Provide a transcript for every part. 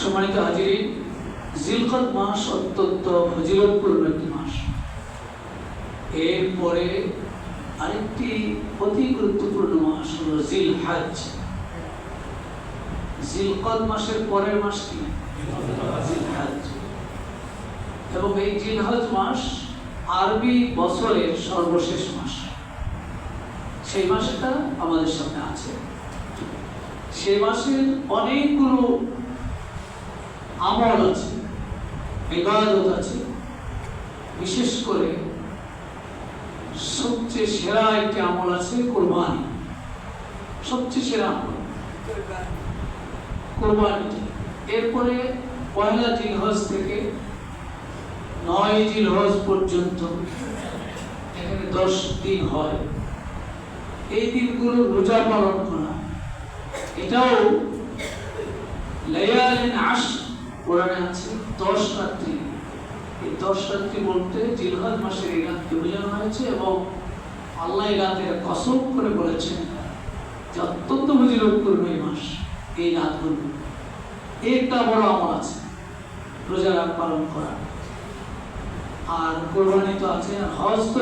সম্মানিত হাজিরিন, জিলকদ মাস অত্যন্ত ফজিলতপূর্ণ একটি মাস। এরপরে আরেকটি অতি গুরুত্বপূর্ণ মাস হল জিলহজ। জিলকদ মাসের পরের মাস কি? জিলহজ। এবং এই জিলহজ মাস আরবি বছরের সর্বশেষ মাস। সেই মাসটা আমাদের সামনে আছে। সেই মাসের অনেকগুলো আমল আছে, ইবাদত আছে। বিশেষ করে সবচেয়ে সেরা একটি আমল আছে কোরবানি। সবচেয়ে সেরা আমল কোরবানি। এরপরে পয়লা জিলহজ থেকে 9 জিলহজ পর্যন্ত এখানে 10 দিন হয়। এই দিনগুলো রোজা পালন করা, এটাও লায়ালিন আশর কোরআনে আছে 10 রাত্রি। এই 10 রাত্রি বলতে জিলহজ মাসের এই রাতকে বোঝানো হয়েছে এবং আল্লাহ এই রাতের কসম করে বলেছেন যে অত্যন্ত ফজিলতপূর্ণ এই মাস, এই রাতগুলো। একটা বড় আমল আছে রোজা রাত পালন করা, আর কোরবানি তো আছে, আর হজ তো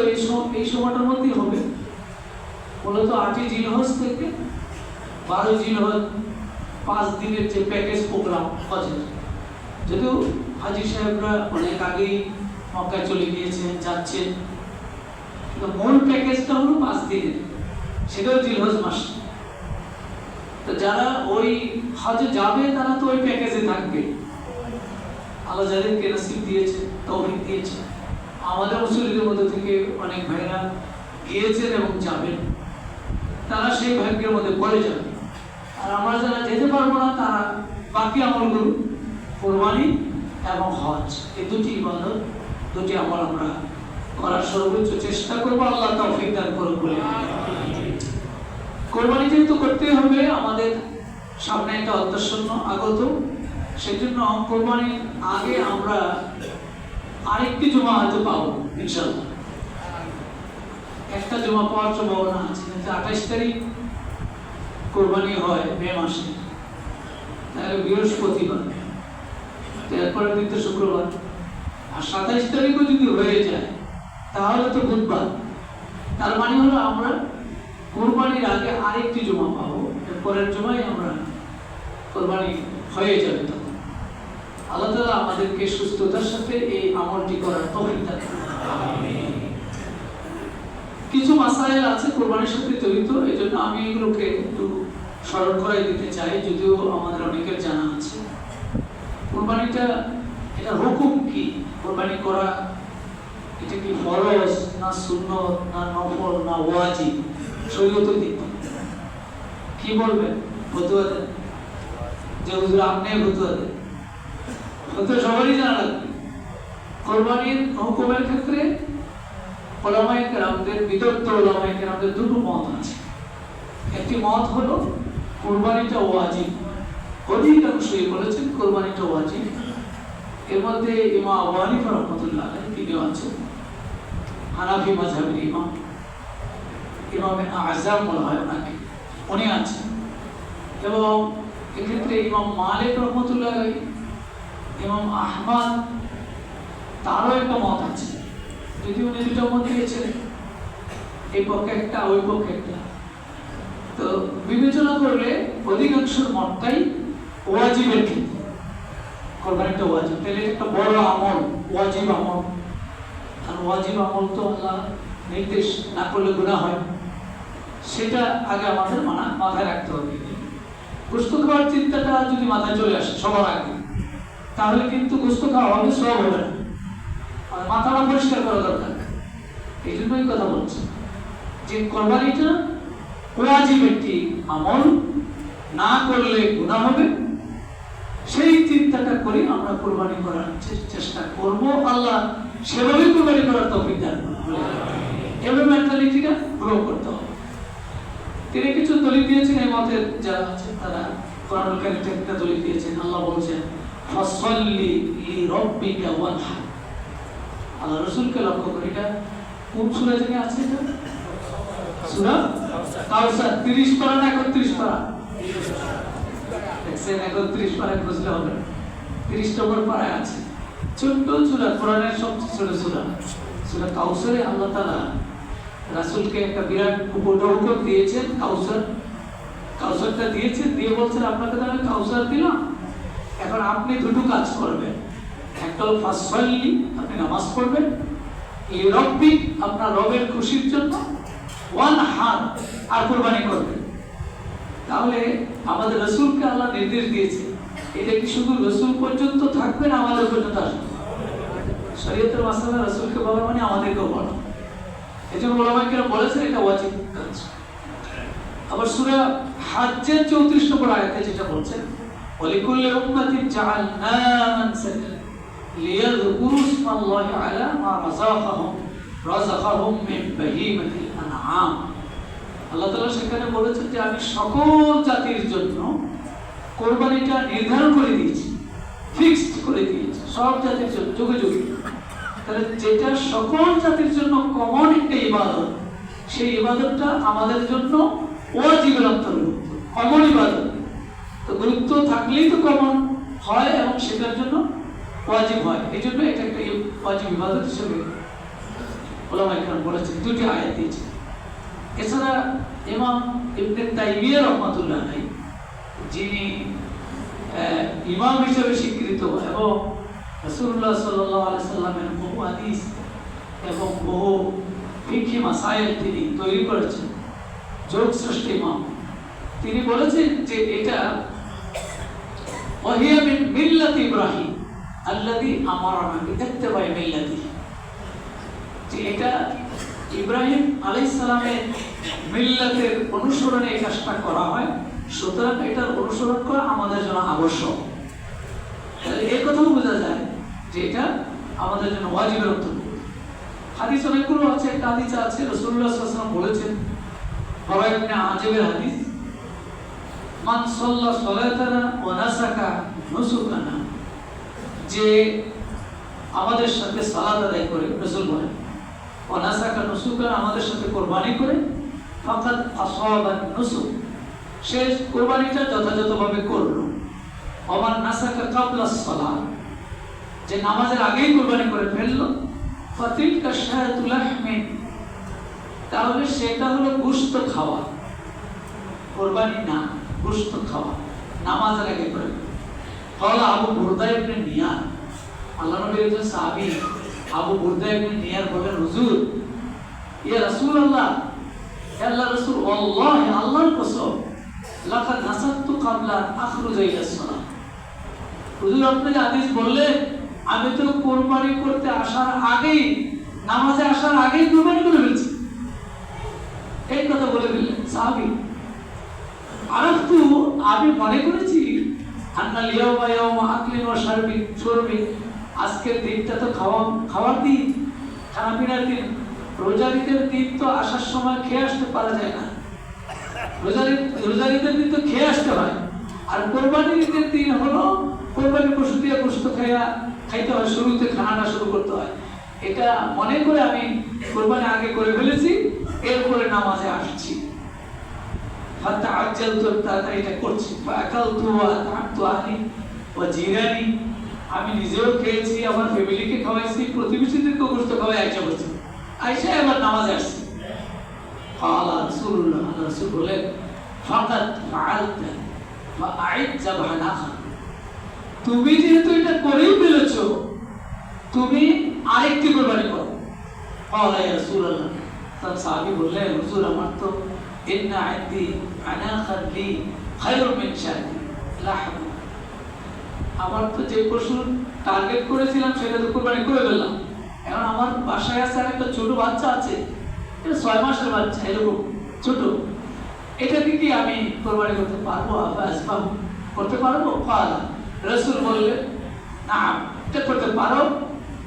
এই সময়টার মধ্যেই হবে। মূলত 8 জিলহজ থেকে 12 জিলহজ 5 দিনের যে প্যাকেজ প্রোগ্রাম হজের, যদিও হাজি সাহেবরা অনেক আগেই মক্কায় চলে গিয়েছেন, যাচ্ছেন, কিন্তু মূল প্যাকেজটা হলো 5 দিনের, সেটাও জিলহজ মাস। তো যারা ওই হজে যাবে তারা তো ওই প্যাকেজে থাকবে। আল্লাহ যাদেরকে নসিব দিয়েছে, তৌফিক দিয়েছে, আমাদের মুসলিমদের মধ্যে থেকে অনেক ভাইরা গিয়েছেন এবং যাবেন, তারা সেই ভাগ্যের মধ্যে পড়ে যাবে। আর আমরা যারা যেতে পারবো না তারা বাকি আমলগুলো, কোরবানি এবং হজ, এই দুটি ইবাদত, দুটি আমল আমরা করার সর্বোচ্চ চেষ্টা করবো। আল্লাহ তৌফিক দান করুন বলে। কোরবানি যেহেতু করতে হবে, আমাদের সামনে একটা অত্যাসন্ন আগত, সেজন্য কোরবানির আগে আমরা আরেকটি জমা হয়তো পাবো ইনশাআল্লাহ। একটা জমা পাওয়ার সম্ভাবনা আছে। 28 তারিখ কোরবানি হয় মে মাসে, তাহলে বৃহস্পতিবার, এরপরে দিন শুক্রবার, আর 27 তারিখও যদি হয়ে যায় তাহলে তো বুধবার। তার মানে হলো আমরা কোরবানির আগে আরেকটি জমা পাবো, এরপরের জমায় আমরা কোরবানি হয়ে যাবে। তখন আল্লাহ তাআলা আমাদেরকে সুস্থতার সাথে এই আমলটি করার তৌফিক দান করুন। কিছু মাসাইল আছে কোরবানির সাথে জড়িত, এই জন্য আমি এগুলোকে একটু স্মরণ করাই দিতে চাই, যদিও আমাদের অনেকের জানা আছে। কোরবানিটা, এটা হুকুম কি? কোরবানি করা এটা কি ফরজ না সুন্নত না নফল না ওয়াজিব? শরীয়তের দিক কি বলবেন? ফতোয়া দেন যে হুজুর আপনি ফতোয়া দেন। ফতোয়া সবারই জানা লাগবে। কোরবানির হুকুমের ক্ষেত্রে উলামায়ে কেরামদের, বিদগ্ধ উলামায়ে কেরামদের দুটো মত আছে। একটি মত হলো কোরবানিটা ওয়াজিব, অধিকাংশই বলেছেন কোরবানিটা ওয়াজিব। এর মধ্যে ইমাম আবু হানিফা রাহমাতুল্লাহ আলাইহি তিনিও আছেন, হানাফি মাযহাবের ইমাম, ইমামে আযম বলা হয় ওনাকে, উনি আছেন। এবং এক্ষেত্রে ইমাম মালিক রাহমাতুল্লাহ আলাইহি, ইমাম আহমদ, তারও একটা মত আছে, যদি উনি দুটো মত দিয়েছেন, এই পক্ষে একটা ওই পক্ষে একটা। তো বিবেচনা করলে অধিকাংশের মতটাই ওয়াজিবের ক্ষেত্রে কোরবানিটা ওয়াজিব। তাহলে একটা বড় আমল, ওয়াজিব আমল, আর ওয়াজিব আমল তো আল্লাহ নির্দেশ না করলে গুনাহ হয়, সেটা আগে আমাদের মাথায় রাখতে হবে। গোশত খাওয়ার চিন্তাটা যদি মাথায় চলে আসে সবার আগে, তাহলে কিন্তু গোশত খাওয়া হবে, সব হবে না। আর মাথাটা পরিষ্কার করা দরকার। এই জন্যই কথা বলছি যে কোরবানিটা ওয়াজিব একটি আমল, না করলে গুনাহ হবে। সেই চিন্তাটা করে আমরা কোরবানি করার চেষ্টা করব। আল্লাহ সেভাবে কোরবানি করার তৌফিক দান করুন। এভাবে মেন্টালিটিটা গ্রো করতে হবে। তিনি কিছু দলিল দিয়েছেন এই মতের যারা আছেন, তারা কোরআনুল কারীম থেকে একটা দলিল দিয়েছেন। আল্লাহ বলছেন ফাসাল্লি লিরাব্বিকা ওয়ানহার। আল্লাহ রাসূলকে লক্ষ্য করে, এটা কোন সূরা থেকে আছে? এটা সূরা কাউসার, 30 পারা না 31 পারা? দেখছেন 31 পারায় বুঝলে হবে, 30 নম্বর পারায় আছে ছোট্ট সূরা, কোরআনের সবচেয়ে ছোট সূরা, সূরা কাউসারে আল্লাহ তাআলা রাসূলকে একটা বিরাট উপঢৌকন দিয়েছেন। কাউসারটা দিয়েছেন, দিয়ে বলছেন আপনাকে তো আমি কাউসার দিলাম, এখন আপনি দুটো কাজ করবেন। একটা হলো ফাসসাল্লি, আপনি নামাজ পড়বেন, লিরাব্বিক, আপনার রবের খুশির জন্য, ওয়ানহার, আর কুরবানি করবেন। তাহলে আমাদের রাসূলকে আল্লাহ নির্দেশ দিয়েছে, এটা কি শুধু রাসূল পর্যন্ত থাকবে না আমাদের পর্যন্ত আসবে? শরীয়তের মাসালা রাসূলকে বলা মানে আমাদেরকেও বলা। এজন্য ওলামায়ে কেরাম বলেছেন এটা ওয়াজিব কাজ। আবার সূরা হাজ্জের 34 নম্বর আয়াতে যেটা বলছেন, ওয়ালিকুল্লি উম্মাতিন জাআলনা মানসাকা লিয়াযকুরু ইসমাল্লাহি আলা মা রাযাকাহুম মিন বাহীমাতিল আনআম। আল্লাহ তাআলা সেখানে বলেছেন যে আমি সকল জাতির জন্য কোরবানিটা নির্ধারণ করে দিয়েছি, ফিক্সড করে দিয়েছি, সব জাতির জন্য যুগে যুগে। তাহলে যেটা সকল জাতির জন্য কমন একটা ইবাদত, সেই ইবাদতটা আমাদের জন্য ওয়াজিবের অন্তর্ভুক্ত, কমন ইবাদত। তো গুরুত্ব থাকলেই তো কমন হয় এবং সেটার জন্য ওয়াজিব হয়, এই জন্য এটা একটা ওয়াজিব ইবাদত হিসেবে ওলামায়ে কেরাম বলেছেন, দুটি আয়াত দিয়েছে। এছাড়া ইমাম ইবনে তাইমিয়া রাহমাতুল্লাহ আলাইহি, যিনি ইমাম হিসেবে স্বীকৃত এবং রাসূলুল্লাহ সাল্লাল্লাহু আলাইহি সাল্লামের বহু হাদিস এবং বহু ফিকহি মাসাইল তিনি তৈরি করেছেন, যোগশ্রেষ্ঠ ইমাম, তিনি বলেছেন যে এটা ওয়াহিয়া মিন মিল্লাতি ইব্রাহিম আল্লাযী আমারানা বিইত্তিবাই মিল্লাতিহি, যে এটা ইব্রাহিম আলাইহিস সালামের মিল্লাতের অনুসরণে এই কাজটা করা হয়, সুতরাং এটার অনুসরণ করা আমাদের জন্য আবশ্যক। তাহলে এই কথাও বোঝা যায় যে এটা আমাদের জন্য ওয়াজিবের অন্তর্ভুক্ত। হাদিস অনেকগুলো আছে, একটা হাদিস আছে রাসূলুল্লাহ সাল্লাল্লাহু আলাইহি ওয়াসাল্লাম বলেছেন, বাবা ইবনে আজেবের হাদিস, মান সাল্লা সালাতানা ওয়া নাসাকা নুসুকানা, যে আমাদের সাথে সালাত আদায় করে, রাসূল বলেন, ওয়া নাসাকা নুসুকানা, আমাদের সাথে কুরবানি করে, ফাকাদ আসাবান নুসুক, সে কুরবানিটা যথাযথভাবে করলো। ওমান নাসাকা ক্বাবলা সালাত, যে নামাজের আগেই কুরবানি করে ফেললো, ফাতিলকা শাহাতুল লাহমিন, তাহলে সেটা হলো গোশত খাওয়া, কুরবানি না, গোশত খাওয়া, নামাজের আগে করে। ক্বালা আবু বুরদা ইবনে নিয়ার, আল্লাহর নবীর একজন সাহাবী আবু বুরদা ইবনে নিয়ার বলেন, হুজুর, ইয়া রাসূলুল্লাহ, হে আল্লাহর রাসূল, ওয়াল্লাহি, আল্লাহর কসম, লাকাদ নাসাকতু ক্বাবলা আখরুজা ইলাস সালাত, হুজুর আপনি যে হাদিস বললেন, আমি তো কুরবানি করতে আসার আগেই, নামাজে আসার আগেই কুরবানি করে ফেলছি। এই কথা বলে ফেললেন সাহাবী। আরাফতু, আমি মনে করেছি, আন্নাল ইয়াওমা ইয়াওমা আকলিন ওয়া শারবিন, আজকের দিনটা তো খাওয়ার দিন, খানাপিনার দিন। রোজার ঈদের দিন তো আসার সময় খেয়ে আসতে পারা যায় না, রোজার ঈদের দিন তো খেয়ে আসতে হয়, আর কোরবানির ঈদের দিন হলো কোরবানির পশু দিয়ে গোশত খাইতে হয়, শুরুতে খানাটা শুরু করতে হয়। এটা মনে করে আমি কোরবানি আগে করে ফেলেছি, এরপরে নামাজে আসছি। হাত্তা আজ্জালতু, তাড়াতাড়ি এটা করছি। ফাআকালতু ওয়া আত'আমতু আহলি ওয়া জিরানি, আমি নিজেও খেয়েছি, আমার ফ্যামিলিকে খাওয়াইছি, প্রতিবেশীদেরকে গোশত খাওয়াই আয়েশা বলছি, আয়েশা এবার নামাজে আসছি। ক্বালা রাসূলুল্লাহ, রাসূল বলেন, ফাকাদ ফাআলতা ফাআইদ যাবহানাহা, তুমি যেহেতু এটা করেই ফেলেছো, তুমি আরেকটি কুরবানি করো। ক্বালা ইয়া রাসূলুল্লাহ, তখন সাহাবী বললেন, হুজুর আমার তো ইন্না ইনদি আনাখান লি খায়রুম মিন শাতি লাহম, আমার তো যে পশুর টার্গেট করেছিলাম সেটা তো কুরবানি করে ফেললাম, এখন আমার বাসায় আছে একটা ছোট বাচ্চা আছে, এটা 6 মাসের বাচ্চা, এরকম ছোট, এটাকে কি আমি কুরবানি করতে পারবো? আসবাব করতে পারবো? ক্বালা, রাসূল বললেন, নাম, এটা করতে পারো।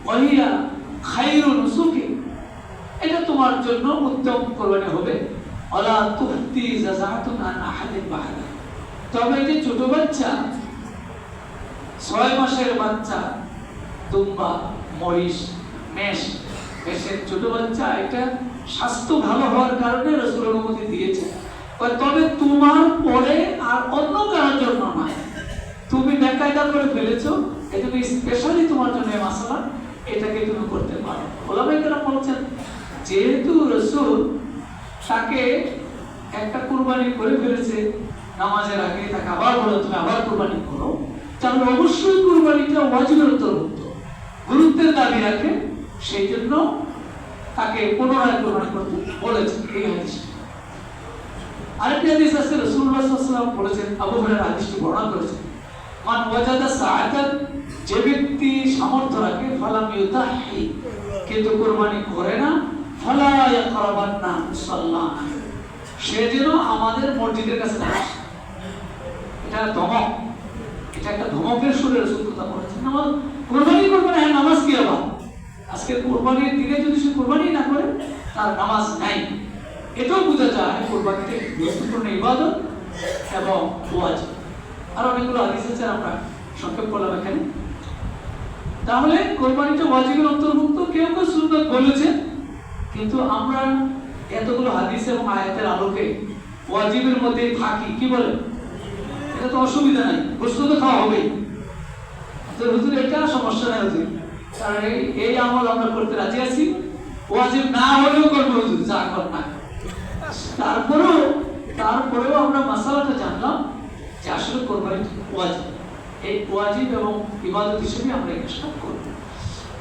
ওয়াহিয়া খায়রু নুসুকি, এটা তোমার জন্য উত্তম কুরবানি হবে। ওয়ালা তুফতি যাযাতুন আন আহাদিন বাহাদা, তবে এই যে ছোট বাচ্চা, 6 মাসের বাচ্চা, দুম্বা, মহিষ, মেষের ছোট বাচ্চা, এটা স্বাস্থ্য ভালো হওয়ার কারণে রাসূল অনুমতি দিয়েছে, তবে তোমার পরে আর অন্য কারোর জন্য নয়। স্পেশালি তোমার জন্য এই মাসালা, এটাকে তুমি করতে পারো। ওলামায়ে কেরাম বলছেন যেহেতু রাসূল তাকে একটা কুরবানি করে ফেলেছে নামাজের আগে, তাকে আবার বলে তুমি আবার কুরবানি করো, তাহলে অবশ্যই কুরবানিটা ওয়াজিবের অন্তর্ভুক্ত, গুরুত্বের দাবি রাখে, সেই জন্য তাকে পুনরায় কুরবানি করতে বলেছেন এই হাদিস। আরেকটি হাদিস আছে, রাসূলুল্লাহ সাল্লাল্লাহু আলাইহি ওয়াসাল্লাম বলেছেন, আবু হুরায়রা হাদিসটি বর্ণনা করেছেন, মান ওয়াজাদা সাআতান, যে ব্যক্তি সামর্থ্য রাখে, ফালাম ইউদাহি, কিন্তু কুরবানি করে না, ফালা ইয়াকরাবান্না মুসাল্লানা, সে যেন আমাদের মসজিদের কাছে না আসে। এটা ধমক, এটা একটা ধমকের সুরে রাসূল কথা বলেছেন। নামাজ কুরবানি করবে না, হ্যাঁ নামাজ কি আবার? আজকে কুরবানির দিনে যদি সে কুরবানি না করে তার নামাজ নাই। এটাও বোঝা যায় কুরবানিটা গুরুত্বপূর্ণ ইবাদত এবং ওয়াজিব। আর অনেকগুলো হাদিস আছে, আমরা সংক্ষেপ করলাম এখানে। তাহলে কুরবানিটা ওয়াজিবের অন্তর্ভুক্ত, কেউ কেউ সুন্নাত বলেছে, কিন্তু আমরা এতগুলো হাদিস এবং আয়াতের আলোকে ওয়াজিবের মধ্যে থাকি, কি বলে এটা তো অসুবিধা নাই, গোশত তো খাওয়া হবেই, তো হুজুর এটা সমস্যা নাই হুজুর, কারণ এই আমল আমরা করতে রাজি আছি, ওয়াজিব না হলেও করবো হুজুর, যা কর না। তারপরেও আমরা মাসালাটা জানলাম যে আসলে কোরবানি ওয়াজিব, এই ওয়াজিব এবং ইবাদত হিসেবে আমরা এই কাজটা করব।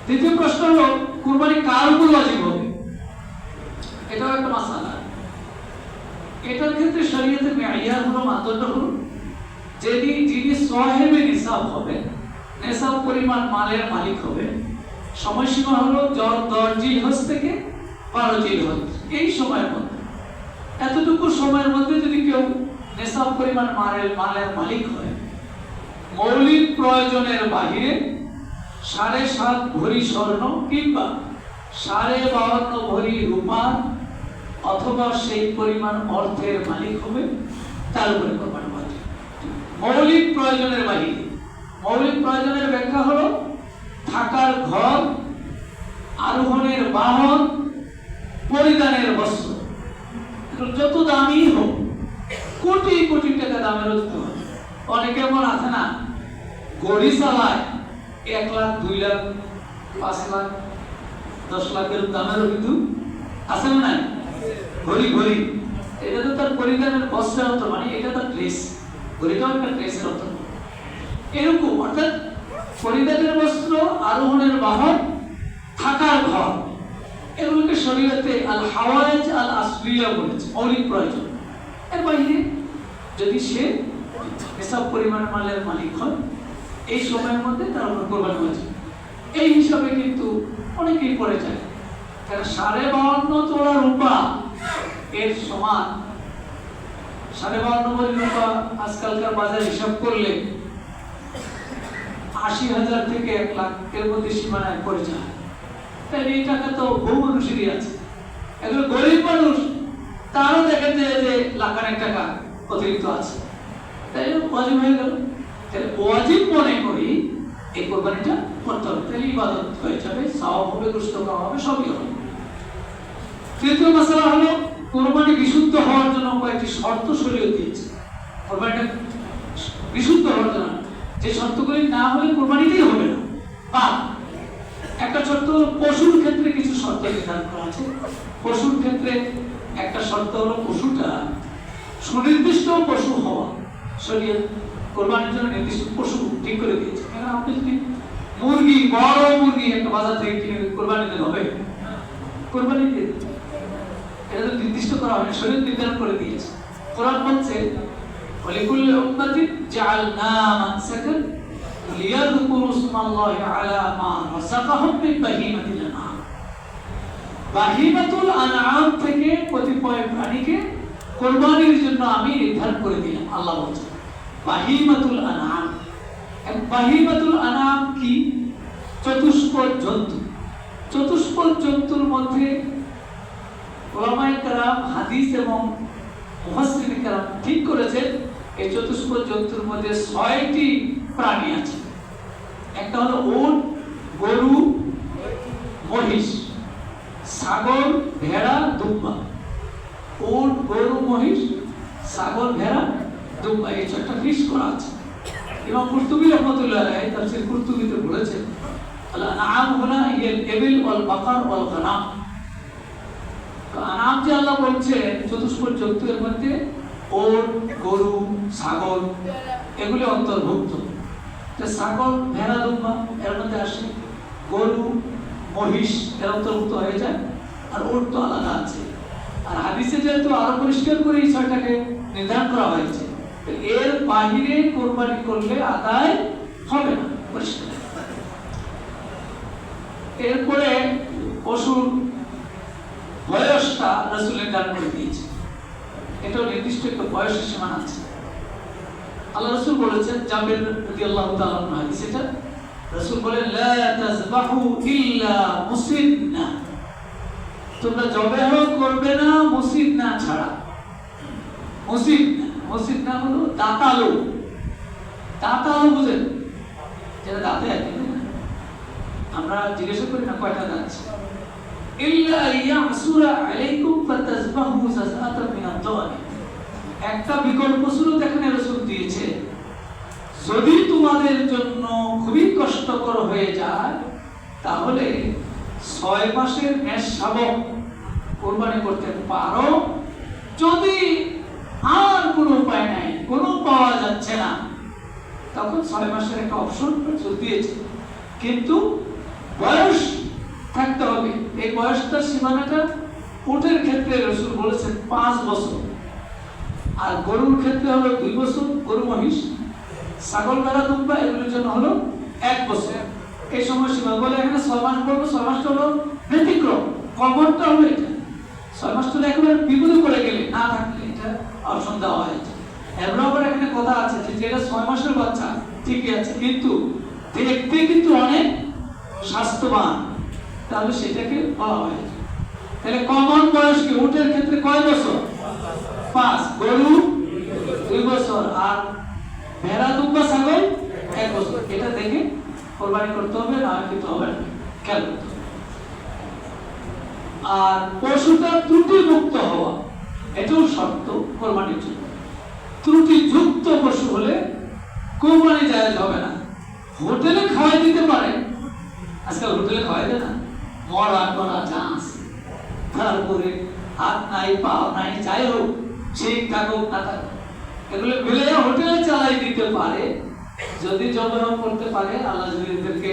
দ্বিতীয় প্রশ্ন হলো কোরবানি কার উপর ওয়াজিব হবে, এটাও একটা মাসালা। এটার ক্ষেত্রে শরীয়তের মেয়ার হলো, মানদণ্ড হলো, যিনি সাহেবে নিসাব হবে, নিসাব পরিমাণ মালের মালিক হবে, সময়সীমা হলো 10 জিলহজ থেকে 12 জিলহজ, এই সময়ের মধ্যে, এতটুকু সময়ের মধ্যে যদি কেউ নিসাব পরিমাণ মালের মালিক হয়, মৌলিক প্রয়োজনের বাহিরে 7.5 ভরি স্বর্ণ কিংবা 52.5 ভরি রূপা অথবা সেই পরিমাণ অর্থের মালিক হবে, তার উপরে কোরবানি ওয়াজিব। মৌলিক প্রয়োজনের বাহিরে, মৌলিক প্রয়োজনের ব্যাখ্যা হলো থাকার ঘর, আরোহণের বাহন, পরিধানের বস্ত্র, যত দামি হোক, কোটি কোটি টাকা দামের হতে হবে। অনেকে এমন আছে না, গড়ি চালায় 1 লাখ 2 লাখ 5 লাখ 10 লাখের দামেরও কিন্তু আছে না, ঘড়ি এটা তো তার পরিধানের বস্ত্রের অর্থ, মানে এটা তার ড্রেস, ঘড়িটাও একটা ড্রেসের অর্থ। এরকম অর্থাৎ পরিধানের বস্ত্র, আরোহণের বাহন, থাকার ঘর, এগুলোকে শরীয়তে আল হাওয়াইজ আল আসলিয়া বলেছে, মৌলিক প্রয়োজন। এর বাইরে যদি সে হিসাব পরিমাণ মালের মালিক হয়, এই সময়ের মধ্যে তার উপর কোরবানি ওয়াজিব। এই হিসাবে কিন্তু অনেকেই পড়ে যায়, কারণ 52.5 তোলা রূপা এর সমান, 52.5 ভরি রূপা আজকালকার বাজারে হিসাব করলে 80,000 থেকে 1 লাখ এর মধ্যে সীমানায় পড়ে যায়। তাই এই টাকা তো বহু মানুষেরই আছে, এগুলো গরিব মানুষ, তারও দেখেন যে লাখানেক টাকা অতিরিক্ত আছে, তাই ওয়াজিব হয়ে গেল। তাহলে ওয়াজিব মনে করি এই কোরবানিটা করতে হবে, তাহলে ইবাদত হয়ে যাবে, সওয়াব হবে, গোশত খাওয়া হবে, সবই হবে। তৃতীয় মাসালা হলো কোরবানি বিশুদ্ধ হওয়ার জন্য কয়েকটি শর্ত শরীয়ত দিয়েছে। কোরবানিটা বিশুদ্ধ হওয়ার জন্য যে শর্তগুলি না হলে কোরবানিটাই হবে না। বা একটা শর্ত হলো পশুর ক্ষেত্রে কিছু শর্ত নির্ধারণ করা আছে। পশুর ক্ষেত্রে একটা শর্ত হলো পশুটা সুনির্দিষ্ট পশু হওয়া। শরীয়ত কোরবানির জন্য নির্দিষ্ট পশু ঠিক করে দিয়েছে। কারণ আপনি যদি মুরগি, বড় মুরগি একটা বাজার থেকে কিনে কোরবানি দিতে হবে, কোরবানি দিয়ে এটা তো নির্দিষ্ট করা হয়নি, শরীয়ত নির্ধারণ করে দিয়েছে। কোরআন বলছে ওয়ালিকুল্লি উম্মাতিন জাআলনা মানসাকান লিয়াযকুরু ইসমাল্লাহি আলা মা রাযাকাহুম মিন বাহিমাতিল আনআম। বাহিমাতুল আনআম থেকে কতিপয় প্রাণীকে কোরবানির জন্য আমি নির্ধারণ করে দিলাম। আল্লাহ বলছেন বাহিমাতুল আনআম। বাহিমাতুল আনআম কি? চতুষ্পদ জন্তু। চতুষ্পদ জন্তুর মধ্যে উলামায়ে কেরাম, হাদিস এবং মুফাসসিরিনে কেরাম ঠিক করেছেন এই চতুষ্পদ জন্তুর মধ্যে 6টি প্রাণী আছে। একটা হলো উট, গরু, মহিষ, ছাগল, ভেড়া, দুম্বা। উট, গরু, মহিষ, ছাগল, ভেড়া, দুম্বা, এই 6টা ফিক্স করা আছে। ইমাম কুরতুবী রাহমাতুল্লাহ আলাইহি তাফসীর কুরতুবীতে বলেছেন আল আনআম হুনা হিয়াল ইবিল ওয়াল বাকার ওয়াল গনাম। তো আনআম যে আল্লাহ বলছেন চতুষ্পদ জন্তুর মধ্যে ওট, গরু, ছাগল এগুলি অন্তর্ভুক্ত। তো ছাগল, ভেড়া, দুম্বা এর মধ্যে আসে, গরু, মহিষ এর অন্তর্ভুক্ত হয়ে যায়, আর ওট তো আলাদা আছে। আর হাদিসে যেহেতু আরো পরিষ্কার করে এই ছয়টাকে নির্ধারণ করা হয়েছে, এর বাহিরে কোরবানি করলে আদায় হবে না, পরিষ্কার। এরপরে পশুর বয়সটা রাসূল নির্ধারণ করে দিয়েছে, এটাও নির্দিষ্ট একটা বয়সের সীমানা আছে। আল্লাহ রাসূল বলেছেন, জাবের রাদিয়াল্লাহু তাআলা আনহু হাদিস, এটা রাসূল বলেন লা তাযবাহু ইল্লা মুসিন্না, তোমরা জবেহ করবে না মুসিন্না ছাড়া। মুসিন্না হলো দাঁতালো, দাঁতালো বুঝেন, যেটা দাঁতে আছে, আমরা জিজ্ঞাসা করি না কয়টা দাঁত আছে, ইল্লা ইয়াসুরা আলাইকুম ফাতাযবাহু যাযাতাম মিনাদ দাওয়ানি। একটা বিকল্প সুরত এখানে রাসূল দিয়েছে, যদি তোমাদের জন্য খুবই কষ্টকর হয়ে যায় তাহলে 6 মাসের মেষ শাবক কোরবানি করতে পারো। যদি আর কোনো উপায় নাই, কোনো পাওয়া যাচ্ছে না, তখন 6 মাসের একটা অপশন রাসূল দিয়েছে, কিন্তু বয়স থাকতে হবে। এই বয়সটার সীমানাটা উটের ক্ষেত্রে রাসূল বলেছেন 5 বছর, আর গরুর ক্ষেত্রে হলো 2 বছর, গরু মহিষ, ছাগল, ভেড়া, দুম্বা এগুলোর জন্য হলো 1 বছর। এই সময়সীমা বলে এখানে 6 মাস বলবো, 6 মাসটা হলো ব্যতিক্রম, কমনটা হলো এটা। 6 মাস তো একেবারে বিপদে পড়ে গেলে না থাকলে এটা অপশন দেওয়া হয়েছে। এবার এখানে কথা আছে যে যেটা 6 মাসের বাচ্চা ঠিকই আছে, কিন্তু দেখতে কিন্তু অনেক স্বাস্থ্যবান, তাহলে সেটাকে বলা হয়েছে। তাহলে কমন বয়স কি? উটের ক্ষেত্রে কয় বছর? 5, গরু 2 বছর, আর ভেড়া, দুম্বা, ছাগল 1 বছর। এটা দেখে কোরবানি করতে হবে, না কিন্তু হবে না, খেয়াল করতে হবে। আর পশুটা ত্রুটি মুক্ত হওয়া, এটাও শর্ত কোরবানির জন্য। ত্রুটি যুক্ত পশু হলে কোরবানি জায়েজ হবে না। হোটেলে খাওয়াই দিতে পারে, আজকাল হোটেলে খাওয়াই দেয় না, মরা করা চান্স, তারপরে হাত নাই, পা নাই, যাই হোক, ঠিক থাকুক না থাকুক, এগুলো মিলে হোটেলে চালাই দিতে পারে। যদি জবাব করতে পারে, আল্লাহ যদি এদেরকে,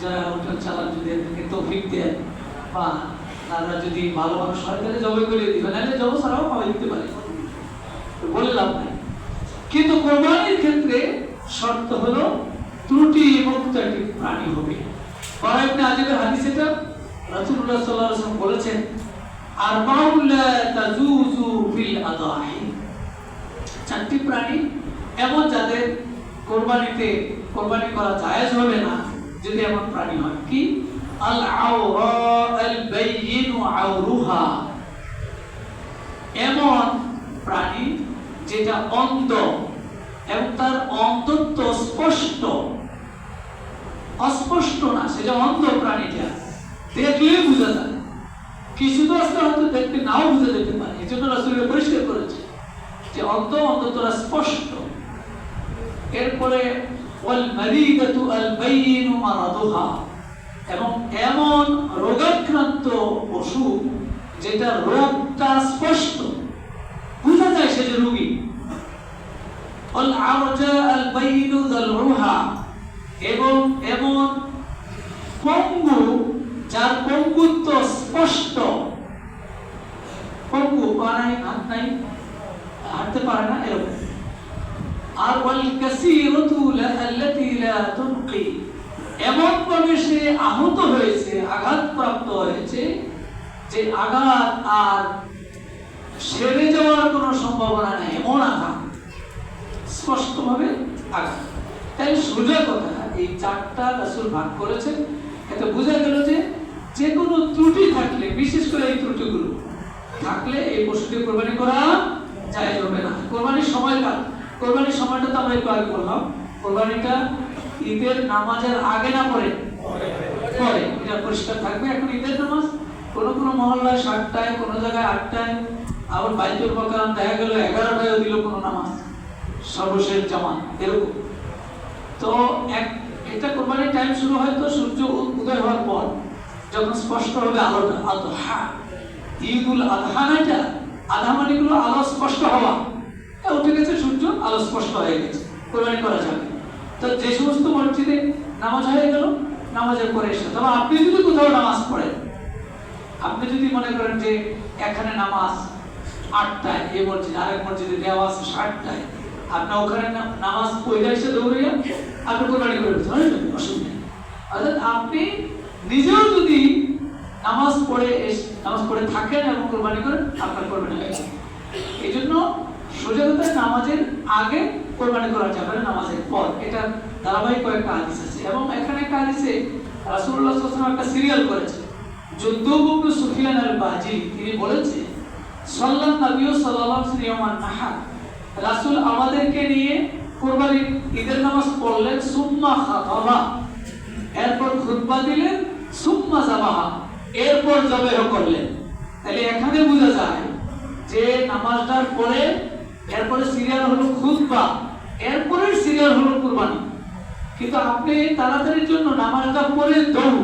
যারা হোটেল চালান যদি এদেরকে তৌফিক দেন, বা তারা যদি ভালো মানুষ হয় তাহলে জবাই করে দিবে, নাহলে জব ছাড়াও খাওয়াই দিতে পারে, বলে লাভ নাই। কিন্তু কোরবানির ক্ষেত্রে শর্ত হলো ত্রুটি মুক্ত একটি প্রাণী হবে। বারা ইবনে আজিবের হাদিস, এটা রাসূলুল্লাহ সাল্লাল্লাহু আলাইহি ওয়াসাল্লাম বলেছেন, আরবাউন লা তাজুজু ফিল আদাহি, 4টি প্রাণী এমন যাদের কোরবানিতে কোরবানি করা জায়েজ হবে না যদি এমন প্রাণী হয়। কি? আল আওরা আল বাইয়িনু আওরুহা, এমন প্রাণী যেটা অন্ধ এবং তার অন্ধত্ব স্পষ্ট, অস্পষ্ট না, সেটা অন্ধ প্রাণীটা দেখলেই বোঝা যায়। কিছু তো আসলে হয়তো দেখতে নাও বোঝা যেতে পারে, এই জন্য রাসূল পরিষ্কার করেছে যে অন্ততরা স্পষ্ট। এরপরে ওয়াল মারিদাতু আল বাইয়িনু মারাদুহা, এবং এমন রোগাক্রান্ত পশু যেটা রোগটা স্পষ্ট, বোঝা যায় সে যে রোগী। ওয়াল আরজা আল বাইয়িনু যালউহা, এবং এমন পঙ্গু যার পঙ্গুত্ব স্পষ্ট, পঙ্গু মানে হাত নাই, হাঁটতে পারে না, এরকম। আর ওয়াল কাসীরাতু আল্লাতী লা তুনকি, এমন ভাবে সে আহত হয়েছে, আঘাতপ্রাপ্ত হয়েছে, যে আঘাত আর সেরে যাওয়ার কোনো সম্ভাবনা নেই, এমন আঘাত, স্পষ্টভাবে আঘাত। তাই সোজা কথা, এই 4টা রাসূল ভাগ করেছেন। এতে বোঝা গেল যে যে কোনো ত্রুটি থাকলে, বিশেষ করে এই ত্রুটিগুলো থাকলে এই পশুটি কোরবানি করা জায়েজ হবে না। কোরবানির সময়টা, কোরবানির সময়টা তো আমরা একটু আগে বললাম, কোরবানিটা ঈদের নামাজের আগে না পরে? পরে, এটা পরিষ্কার থাকবে। এখন ঈদের নামাজ কোনো কোনো মহল্লায় 7টায়, কোনো জায়গায় 8টায়, আবার বাইতুল মোকাররম দেখা গেল 11টায়ও দিল কোনো নামাজ, সর্বশেষ জামাত, এরকম। তো এটা কোরবানির টাইম শুরু হয় তো সূর্য উদয় হওয়ার পর, যখন স্পষ্ট হবে আলোটা, আদহা, ঈদুল আদহা না, এটা আধা মানে গুলো আলো স্পষ্ট হওয়া, উঠে গেছে সূর্য, আলো স্পষ্ট হয়ে গেছে, কোরবানি করা যাবে। তো যে সমস্ত মসজিদে নামাজ হয়ে গেল, নামাজের পরে এসে, তবে আপনি যদি কোথাও নামাজ পড়েন, আপনি যদি মনে করেন যে এখানে নামাজ 8টায়, এই মসজিদে, আরেক মসজিদে দেওয়া আছে 7টায়, আপনি ওখানে নামাজ পড়ে এসে দৌড়িয়ে আপনি কোরবানি করে দিচ্ছেন, অসুবিধা নেই। অর্থাৎ আপনি নিজেও যদি নামাজ পড়ে থাকেন এবং কোরবানি করেন, আপনার কোরবানি হয়ে যাবে। এই জন্য সোজা কথা, নামাজের আগে কোরবানি করা যাবে না, নামাজের পর। এটা ধারাবাহিক কয়েকটা হাদিস আছে, এবং এখানে একটা হাদিসে রাসূলুল্লাহ সাল্লাল্লাহু আলাইহি ওয়াসাল্লাম একটা সিরিয়াল করেছে। জুনদুব ইবনে সুফিয়ান আল-বাজিলি তিনি বলেছেন, সাল্লাল্লাহু নবী সাল্লাল্লাহু আলাইহি ওয়াসাল্লাম নাহার, রাসূল আমাদেরকে নিয়ে কুরবানির ঈদের নামাজ পড়লেন, সুম্মা খাতাবা, এরপর খুতবা দিলেন, সুম্মা যাবাহা, এরপর যবেহ করলেন। তাহলে এখানে বোঝা যায় যে নামাজটার পরে এরপরে সিরিয়াল হলো খুতবা, এরপরে সিরিয়াল হলো কুরবানি। কিন্তু আপনি তাড়াতাড়ির জন্য নামাজটা পড়ে দৌড়,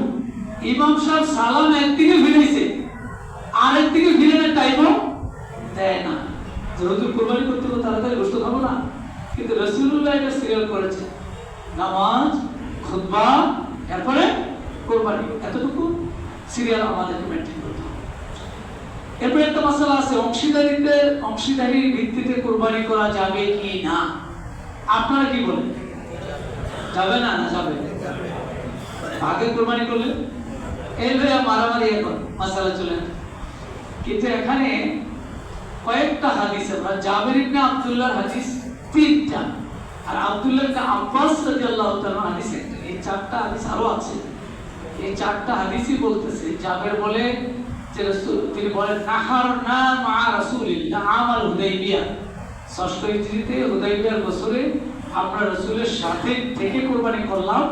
ইমাম সাহেব সালাম একদিকে ফিরেছে, আরেকদিকে ফিরে টাইমও দেয় না, যেহেতু কোরবানি করতে হবে, তাড়াতাড়ি গোশত খাবো না। কিন্তু রাসূলুল্লাহ এটা সিরিয়াল করেছে, নামাজ, খুতবা, এরপরে কোরবানি, এতটুকু সিরিয়াল আমাদেরকে মেনটেন করতে হবে। এরপরে একটা মাসালা আছে, অংশীদারির ভিত্তিতে কোরবানি করা যাবে কি না? আপনারা কি বলেন, যাবে না? না যাবে। ভাগে কোরবানি করলে এই ভাইয়া মারামারি এখন মাসালা চলে। কিন্তু এখানে কয়েকটা হাদিস, আমরা জাবের ইবনে আব্দুল্লাহর হাদিস 3টা, আর আব্দুল্লাহ ইবনে আব্বাস রাদিয়াল্লাহু তাআলা হাদিস একটা, এই 4টা হাদিস আরো আছে। এই 4টা হাদিসই বলতেছে, জাবের বলে যে রাসূল, তিনি বলেন, নাহারনা মা রাসূলিল্লাহ আমাল হুদাইবিয়া, 6ষ্ঠ হিজরিতে হুদাইবিয়ার বছরে আমরা রাসূলের সাথে থেকে কোরবানি করলাম।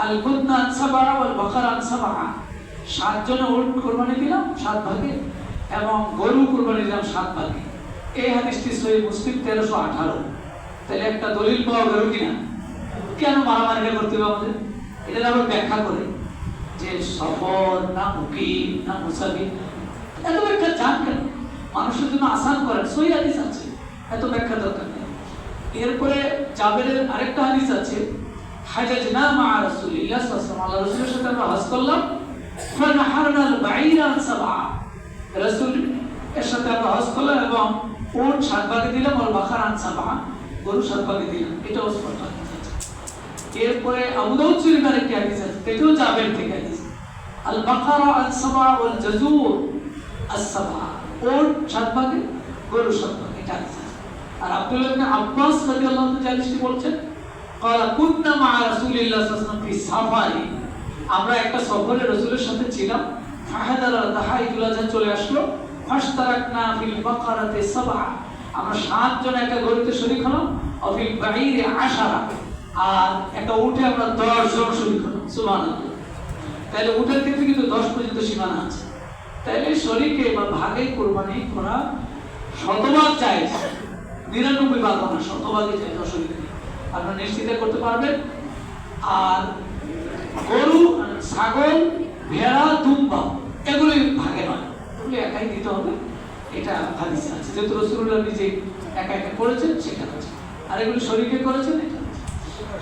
আল কুদনা সাবা ওয়াল বাকারা সাবা, 7 জনে উট কোরবানি দিলাম 7 ভাগে, এবং গরু কোরবানি দিলাম 7 ভাগে। এই হাদিসটি সহিহ মুসলিম 1318। তাহলে একটা দলিল পাওয়া গেল কিনা? কেন মারামারিটা করতে হবে আমাদের? এটা আবার ব্যাখ্যা করে যে সফর না মুকিম না মুসাফির, এত ব্যাখ্যা জান কেন? মানুষের জন্য আসান করেন, সহিহ হাদিস আছে, এত ব্যাখ্যা দরকার নেই। এরপরে জাবেরের আরেকটা হাদিস আছে, হাজাজনা মা রাসূলিল্লাহ সাল্লাল্লাহু আলাইহি ওয়াসাল্লাম, আল্লাহর রাসূলের সাথে আমরা হজ করলাম, ফানাহারনাল বাঈরা সাবআ, রাসূল এর সাথে আমরা হজ করলাম এবং উট 7 ভাগে দিলাম, আর বাকারা সাবআ, গরু 7 ভাগে দিলাম। এটা ওসমান হাদিস আছে। এরপরে আবু দাউদ শরীফের আরেকটা হাদিস আছে, এটাও জাবের থেকে হাদিস, আল বাকারা সাবআ ওয়াল জাজুর সাবআ, উট 7 ভাগে, গরু 7 ভাগে, এটা হাদিস আছে। আর আব্দুল্লাহ ইবনে আব্বাস রাদিয়াল্লাহু তাআলা হাদিসটি বলছেন, قال كنا مع رسول الله صلى الله عليه وسلم في سفر, আমরা একটা সফরে রাসূলের সাথে ছিলাম, ফাহাদার দাহা, ঈদুল আযহা চলে আসলো, ফাশতারাকনা ফিল বাকারাতে সাবআ, আমরা 7 জন একটা গরুতে শরীক হলাম, ফিল বাঈরে 10, আর একটা উটে আমরা 10 জন শরীক হলাম। সুবহানাল্লাহ। তাহলে উটের ক্ষেত্রে কিন্তু 10 পর্যন্ত সীমানা আছে। তাহলে শরীকে বা ভাগে কোরবানি করা শতভাগ জায়েজ, 99 ভাগ না, শতভাগই জায়েজ, অসুবিধা নেই, আপনারা নিশ্চিত করতে পারবেন। আর গরু, ছাগল, ভেড়া, দুম্বা, এগুলি ভাগে নয়, এগুলি একাই দিতে হবে, এটা হাদিসে আছে। যেহেতু রাসূলুল্লাহ নিজে একা একা করেছেন সেখানে আছে, আর এগুলি শরীকে করেছেন, এটা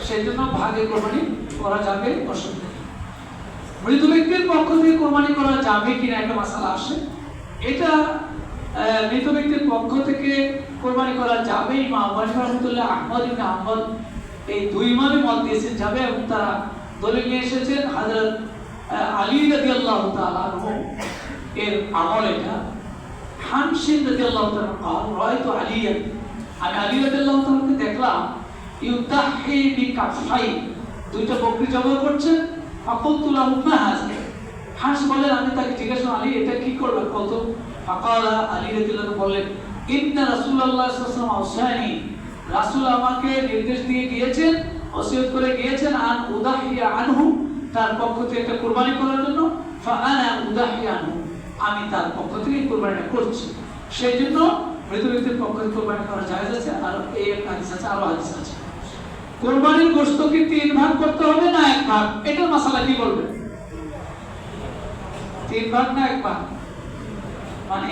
সেই জন্য ভাগে কোরবানি করা যাবে, অসুবিধা নেই। মৃত ব্যক্তির পক্ষ থেকে কোরবানি করা যাবে কিনা একটা মাসালা আসে। এটা মৃত ব্যক্তির পক্ষ থেকে কোরবানি করা যাবে। ইমাম আবু হানিফা রাহমাতুল্লাহ, আহমদ ইবনে হাম্বল, এই 2 ইমামই মত দিয়েছেন যাবে, এবং তারা দলিল নিয়ে এসেছেন হযরত আলী রাদিয়াল্লাহু তাআলা আনহু এর আমল। এটা হানসিন রাদিয়াল্লাহু তাআলা قال রাআইতু আলিয়া, আমি আলী রাদিয়াল্লাহু তাআলাকে দেখলাম, ইউতাহি বিকাফাই, 2টা বকরি জবাই করছেন, ফাকুলতু লাহু মা হাযা, হাস বলেন, আমি তাকে জিজ্ঞাসা করলাম, আলী এটা কি করবে কত? ফাকালা, আলী রাদিয়াল্লাহু বললেন, ইন্না রাসূলুল্লাহ সাল্লাল্লাহু আলাইহি ওয়াসাল্লাম আওসানি, রাসূল আমাকে নির্দেশ দিয়ে গিয়েছেন, ওসিয়ত করে গিয়েছেন, আন উদাহিয়া আনহু, তার পক্ষ থেকে একটা কুরবানি করার জন্য, ফাআনা উদাহিয়া আনহু, আমি তার পক্ষ থেকে কুরবানিটা করছি। সেই জন্য মৃত ব্যক্তির পক্ষ থেকে কুরবানি করা জায়েজ আছে। আর এই হাদিস আছে, আরো হাদিস আছে। কোরবানির গোশত কি 3 ভাগ করতে হবে না 1 ভাগ? এটার মাসালা কি বলবেন? 3 ভাগ না 1 ভাগ? মানে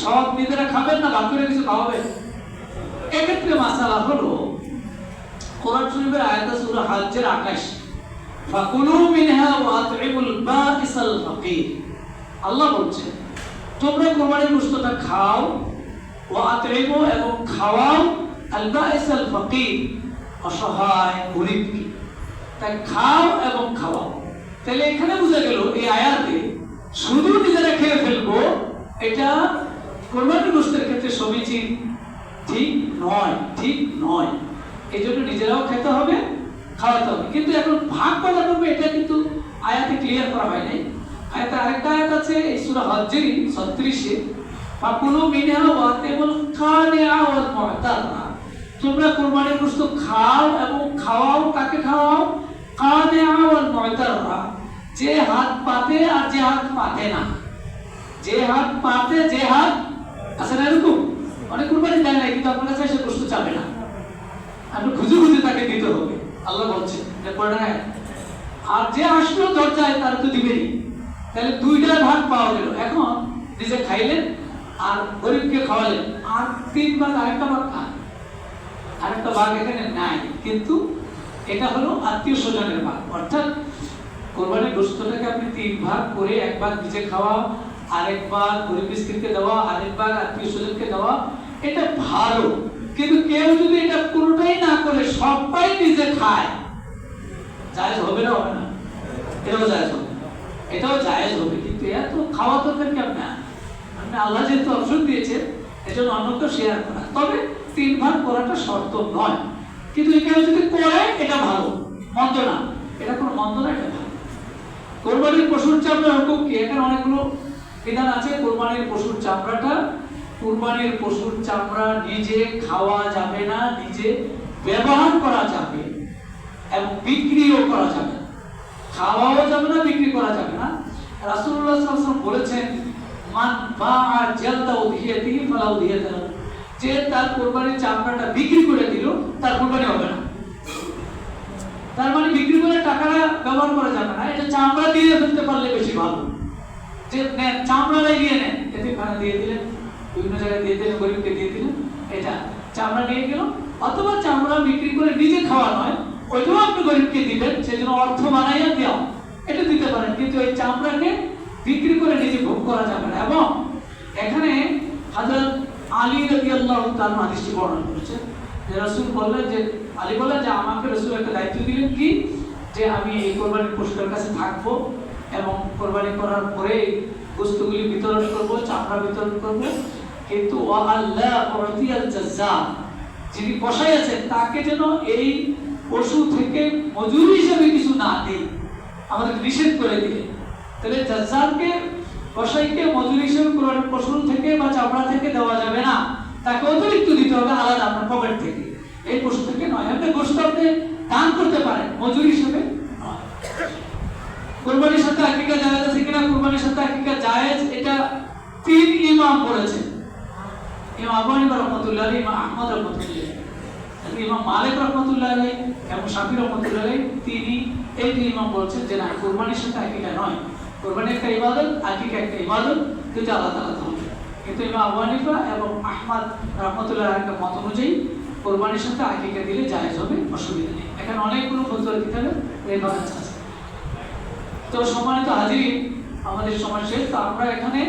সব নিজেরা খাবেন না ভাগ করে কিছু খাওয়াবেন? এক্ষেত্রে মাসালা হলো, কোরআন শরীফের আয়াত সূরা হজ্জের 28, ফাকুলু মিনহা ওয়া আতইমুল বাইসাল ফাকির। আল্লাহ বলছেন তোমরা কোরবানির গোশতটা খাও, ওয়া আতইমু এবং খাওয়াও আল বাইসাল ফাকির, অসহায় গরিবকে। তাই খাও এবং খাওয়াও। তাহলে এখানে বোঝা গেল এই আয়াতে শুধু নিজেরা খেয়ে ফেলবো এটা কোরবানির গোশতের ক্ষেত্রে সমীচীন ঠিক নয়, ঠিক নয়। এই জন্য নিজেরাও খেতে হবে, খাওয়াতে হবে। কিন্তু এখন ভাগ করা করবে এটা কিন্তু আয়াতে ক্লিয়ার করা হয় নাই। আয়াতে আরেকটা আয়াত আছে এই সূরা হজ্জের 36-এ, ফাকুলু মিনহা ওয়া আতিমুল কানিআ ওয়াল মু'তারা। তোমরা কোরবানির গোশত খাও এবং খাওয়াও। কাকে খাওয়াও? কানিআ ওয়াল মু'তারা, যে হাত পাতে আর যে হাত পাতে না। যে হাত পাতে, যে হাত আছে না এরকম অনেক কোরবানি দেয় না, কিন্তু আপনার কাছে এসে গোশত চাবে না, আপনি খুঁজে খুঁজে তাকে দিতে হবে। আল্লাহ বলছেন যে কোরআনে, আর যে আসলো দরজায় তার তো দিবেই। তাহলে 2টা ভাগ পাওয়া গেল। এখন নিজে খাইলেন আর গরিবকে খাওয়ালেন, আর 3 ভাগ আরেকটা ভাগ খান। আরেকটা ভাগ এখানে নাই, কিন্তু এটা হলো আত্মীয় স্বজনের ভাগ। অর্থাৎ কোরবানির গোশতটাকে আপনি 3 ভাগ করে 1 ভাগ নিজে খাওয়া, আরেক ভাগ গরিব মিসকিনকে দেওয়া, আরেক ভাগ আত্মীয় স্বজনকে দেওয়া, এটা ভালো। কিন্তু কেউ যদি এটা কোনোটাই না করে সবাই নিজে খায়, জায়েজ হবে না? হবে না? এটাও জায়েজ হবে, এটাও জায়েজ হবে। কিন্তু এত খাওয়া দরকার কি? আপনি আল্লাহ যেহেতু অপশন দিয়েছেন এজন্য অন্যকে শেয়ার করা। তবে 3 ভাগ করাটা শর্ত নয়, কিন্তু কেউ যদি করে এটা ভালো, মন্দ না। এটা কোনো মন্দ না, এটা ভালো। কোরবানির পশুর চামড়া হুকুম কি? এখানে অনেকগুলো বিধান আছে। কোরবানির পশুর চামড়াটা, কোরবানির পশুর চামড়া নিজে খাওয়া যাবে না, নিজে ব্যবহার করা যাবে এবং বিক্রিও করা যাবে না। খাওয়াও যাবে না, বিক্রি করা যাবে না। রাসূলুল্লাহ সাল্লাল্লাহু আলাইহি ওয়াসাল্লাম বলেছেন, মান বাআ জালদা উযহিয়াতিহি ফালা উযহিয়াতা লাহু, যে তার কোরবানির চামড়াটা বিক্রি করে দিল তার কোরবানি হবে না। তার মানে বিক্রি করে টাকাটা ব্যবহার করা যাবে না, এটা চামড়া দিয়ে ফেলতে পারলে বেশি ভালো। যে নেন চামড়াটাই নিয়ে নেন, এতিমখানা দিয়ে দিলেন, বিভিন্ন জায়গায় দিয়ে দিলেন, গরিবকে দিয়ে দিলেন, এটা চামড়া নিয়ে গেল। অথবা চামড়া বিক্রি করে নিজে খাওয়া নয়, ওইটাও আপনি গরিবকে দিবেন, সেজন্য অর্থ বানাইয়া দেওয়া, এটা দিতে পারেন। কিন্তু এই চামড়াকে বিক্রি করে নিজে ভোগ করা যাবে না। এবং এখানে হযরত আলী রাদিয়াল্লাহু তাআলা হাদিসটি বর্ণনা করেছেন যে রাসূল বললেন, যে আলী বললেন যে আমাকে রাসূল একটা দায়িত্ব দিলেন কি, যে আমি এই কোরবানির পশুদের কাছে থাকবো এবং কোরবানি করার পরে বস্তুগুলি বিতরণ করব, চামড়া বিতরণ করব। কিন্তু ওয়া আল্লাহ উরতিয়াল জাজ্জার, যিনি কসাই আছেন তাকে যেন এই পশু থেকে মজুরি হিসেবে কিছু না দেই, আমাদের নিষেধ করে দিলেন। তাহলে জাজ্জারকে, কসাইকে মজুরি হিসেবে কোরবানির পশু থেকে বা চামড়া থেকে দেওয়া যাবে না, তাকে অতিরিক্ত দিতে হবে আলাদা আপনার পকেট থেকে, এই পশু থেকে নয়। আপনি গোশত আপনি দান করতে পারেন, মজুরি হিসেবে নয়। কুরবানির সাথে আকিকা জায়েজ আছে কিনা? কুরবানির সাথে আকিকা জায়েজ, এটা 3 ইমাম বলেছেন। ইমাম আবু হানিফা রাহমাতুল্লাহ আলাইহি, ইমাম আহমদ রাহমাতুল্লাহ আলাইহি, ইমাম মালিক রাহমাতুল্লাহ আলাইহি এবং শাফি রাহমাতুল্লাহ আলাইহি, তিনি এই 2 ইমাম বলছেন যে না, কুরবানির সাথে আকিকা নয়। কুরবানি একটা ইবাদত, আকিকা একটা ইবাদত, দুটো আলাদা আলাদা হবে। কিন্তু ইমাম আবু হানিফা এবং আহমদ রাহমাতুল্লাহ আলাইহির মত অনুযায়ী কুরবানির সাথে আকিকা দিলে জায়েজ হবে, অসুবিধা নেই। এখানে অনেকগুলো ফতোয়া কিতাবে রেফারেন্স আছে। তো সম্মানিত হাজিরিন, আমাদের সময় শেষ। তো আমরা এখানে